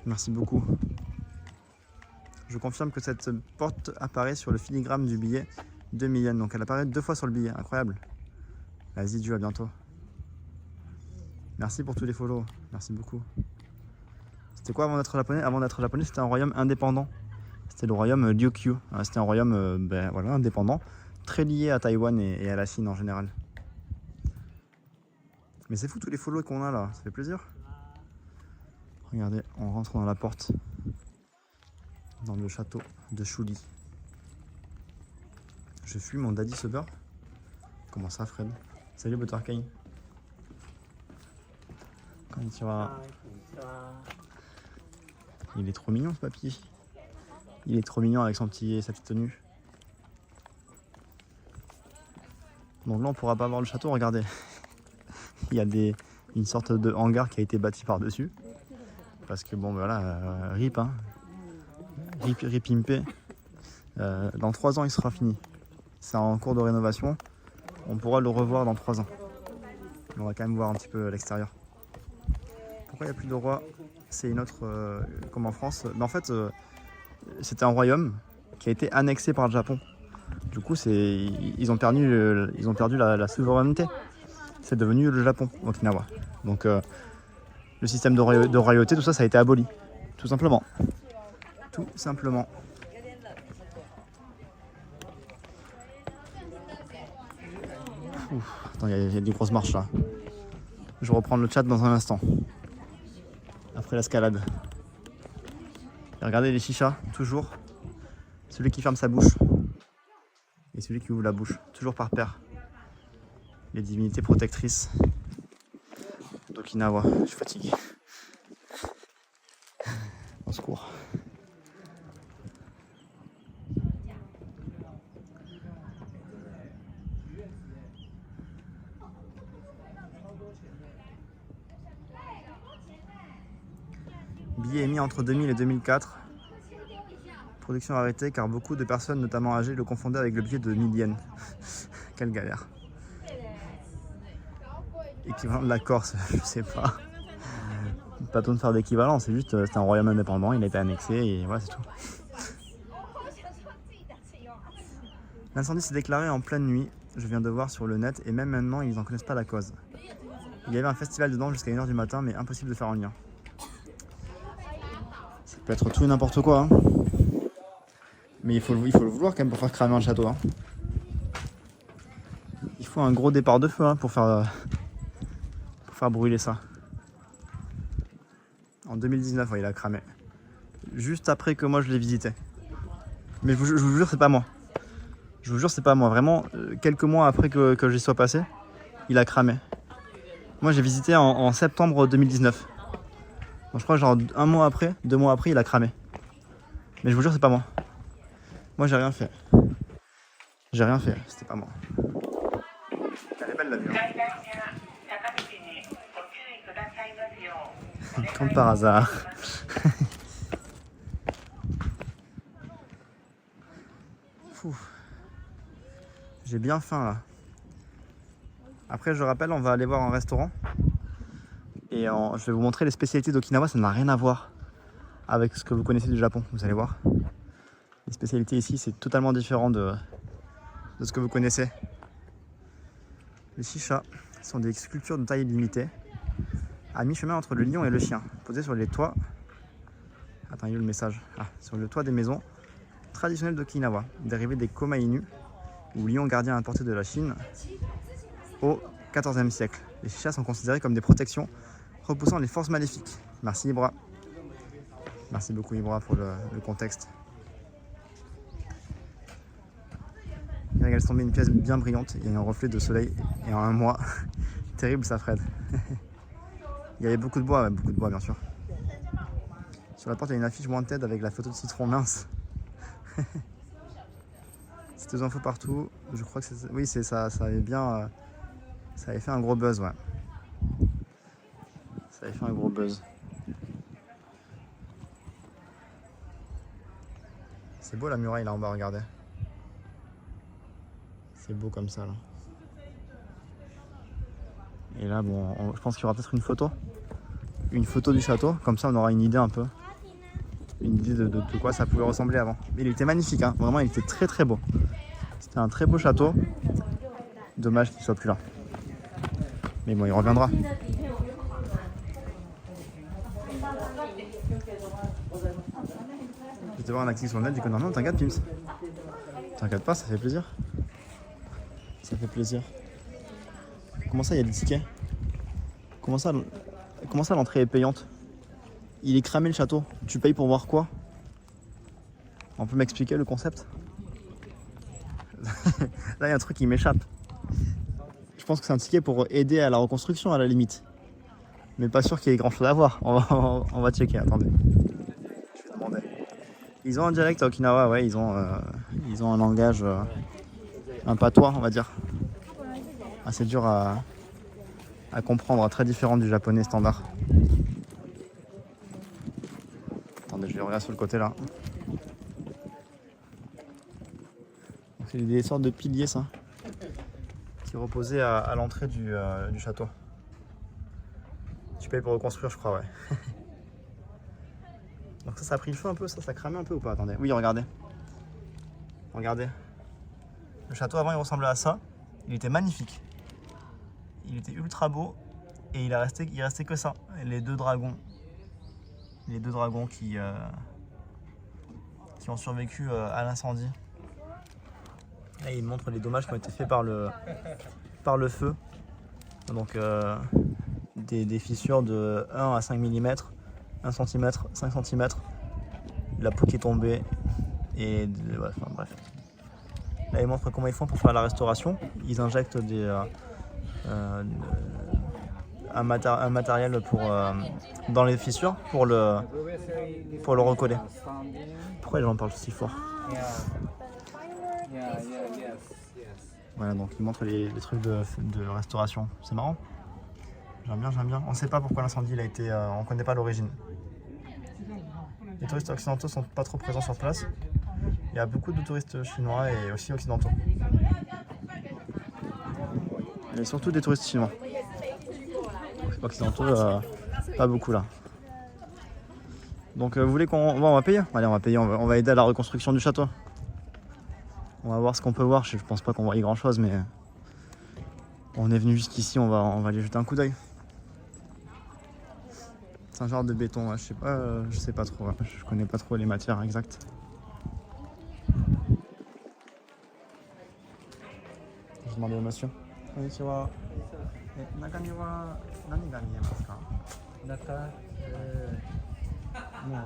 Merci beaucoup. Je confirme que cette porte apparaît sur le filigrane du billet 2 000 yens. Donc elle apparaît 2 fois sur le billet. Incroyable. Vas-y, Dieu, à bientôt. Merci pour tous les follow. Merci beaucoup. C'était quoi avant d'être japonais? Avant d'être japonais, c'était un royaume indépendant. C'était le royaume Ryukyu. C'était un royaume voilà, indépendant, très lié à Taïwan et à la Chine en général. Mais c'est fou tous les follow qu'on a là, ça fait plaisir. Regardez, on rentre dans la porte, dans le château de Shuli. Je fuis mon daddy sober. Comment ça, Fred? Salut Butterkane. Konnichiwa. Il est trop mignon ce papy. Il est trop mignon avec sa petite tenue. Donc là on pourra pas voir le château, regardez. Il y a une sorte de hangar qui a été bâti par-dessus. Parce que bon voilà, RIP hein. RIP impé. Dans 3 ans il sera fini. C'est en cours de rénovation. On pourra le revoir dans 3 ans. On va quand même voir un petit peu l'extérieur. Pourquoi il n'y a plus de roi? C'est une autre, comme en France. Mais en fait, c'était un royaume qui a été annexé par le Japon. Du coup, ils ont perdu la souveraineté. C'est devenu le Japon, Okinawa. Donc, le système de royauté, tout ça, ça a été aboli. Tout simplement. Tout simplement. Ouf, attends, il y a des grosses marches là. Je reprends le chat dans un instant. Après l'escalade. Et regardez les chichas, toujours. Celui qui ferme sa bouche. Et celui qui ouvre la bouche. Toujours par paire. Les divinités protectrices d'Okinawa. Je suis fatigué. Au secours. Billet émis entre 2000 et 2004. Production arrêtée car beaucoup de personnes, notamment âgées, le confondaient avec le billet de 1000 yens. Quelle galère. Équivalent de la Corse, je sais pas. Pas besoin de faire d'équivalent, c'est juste c'était un royaume indépendant, il a été annexé et voilà, c'est tout. L'incendie s'est déclaré en pleine nuit, je viens de voir sur le net, et même maintenant ils n'en connaissent pas la cause. Il y avait un festival dedans jusqu'à 1 h du matin, mais impossible de faire un lien. Ça peut être tout et n'importe quoi. Hein. Mais il faut le vouloir quand même pour faire cramer un château. Hein. Il faut un gros départ de feu hein, pour faire brûler ça. En 2019, ouais, il a cramé. Juste après que moi je l'ai visité. Mais je vous jure, c'est pas moi. Je vous jure, c'est pas moi. Vraiment, quelques mois après que j'y sois passé, il a cramé. Moi, j'ai visité en septembre 2019. Donc, je crois que genre 1 mois après, 2 mois après, il a cramé. Mais je vous jure, c'est pas moi. Moi, j'ai rien fait. J'ai rien fait, c'était pas moi. Elle est belle la vue. Hein. Comme par hasard. J'ai bien faim là. Après, je rappelle, on va aller voir un restaurant. Et je vais vous montrer les spécialités d'Okinawa. Ça n'a rien à voir avec ce que vous connaissez du Japon. Vous allez voir. Les spécialités ici, c'est totalement différent de ce que vous connaissez. Les chichas sont des sculptures de taille limitée, à mi-chemin entre le lion et le chien, posées sur les toits. Attends, il y a le message. Sur le toit des maisons traditionnelles d'Okinawa, dérivées des Komainu, ou lions gardiens importés de la Chine au XIVe siècle. Les chichas sont considérées comme des protections repoussant les forces maléfiques. Merci Ibra. Merci beaucoup Ibra pour le contexte. Il regarde tomber une pièce bien brillante, il y a un reflet de soleil et en 1 mois, terrible ça Fred. Il y avait beaucoup de bois bien sûr. Sur la porte il y a une affiche Wanted avec la photo de Citron mince. C'est aux infos partout, je crois que c'est... Oui c'est ça, ça avait bien... ça avait fait un gros buzz ouais. Ça avait fait un gros buzz. C'est beau la muraille là en bas, regardez. C'est beau comme ça là. Et là bon, je pense qu'il y aura peut-être une photo. Une photo du château, comme ça on aura une idée un peu une idée de quoi ça pouvait ressembler avant. Mais il était magnifique, hein. Vraiment il était très très beau. C'était un très beau château. Dommage qu'il soit plus là. Mais bon, il reviendra. Je vais voir un article sur le net, j'ai dit que non, t'inquiète Pims. T'inquiète pas, ça fait plaisir. Ça fait plaisir. Comment ça, il y a des tickets? Comment ça l'entrée est payante? Il est cramé le château. Tu payes pour voir quoi? On peut m'expliquer le concept? Là, il y a un truc qui m'échappe. Je pense que c'est un ticket pour aider à la reconstruction à la limite. Mais pas sûr qu'il y ait grand chose à voir. On va checker, attendez. Je vais demander. Ils ont un dialecte à Okinawa, ouais, ils ont un langage, un patois, on va dire. Assez dur à comprendre, très différent du japonais standard. Attendez, je vais regarder sur le côté là. C'est des sortes de piliers, ça, qui reposaient à l'entrée du château. Tu payes pour reconstruire, je crois, ouais. Donc ça a pris le feu un peu, ça a cramé un peu ou pas? Attendez, oui, regardez. Regardez. Le château avant, il ressemblait à ça. Il était magnifique. Il était ultra beau et il restait que ça. Les deux dragons. Les deux dragons qui ont survécu à l'incendie. Là, il montre les dommages qui ont été faits par le feu. Donc des fissures de 1 à 5 mm, 1 cm, 5 cm. La peau qui est tombée. Et ouais, enfin, bref. Là, il montre comment ils font pour faire la restauration. Ils injectent un matériel dans les fissures pour le recoller. Pourquoi les gens parlent si fort? Voilà, donc ils montrent les trucs de restauration. C'est marrant. J'aime bien. On ne sait pas pourquoi l'incendie a été. On ne connaît pas l'origine. Les touristes occidentaux sont pas trop présents sur place. Il y a beaucoup de touristes chinois et aussi occidentaux. Et surtout des touristes chinois. Occidentaux, pas beaucoup là. Donc vous voulez on va payer? Allez, on va payer, on va aider à la reconstruction du château. On va voir ce qu'on peut voir. Je pense pas qu'on voit grand chose, mais on est venu jusqu'ici, on va aller jeter un coup d'œil. C'est un genre de béton, je sais pas trop, je connais pas trop les matières exactes. Je demandais au monsieur. Konnichiwa. 中には何が見えますか？中、もう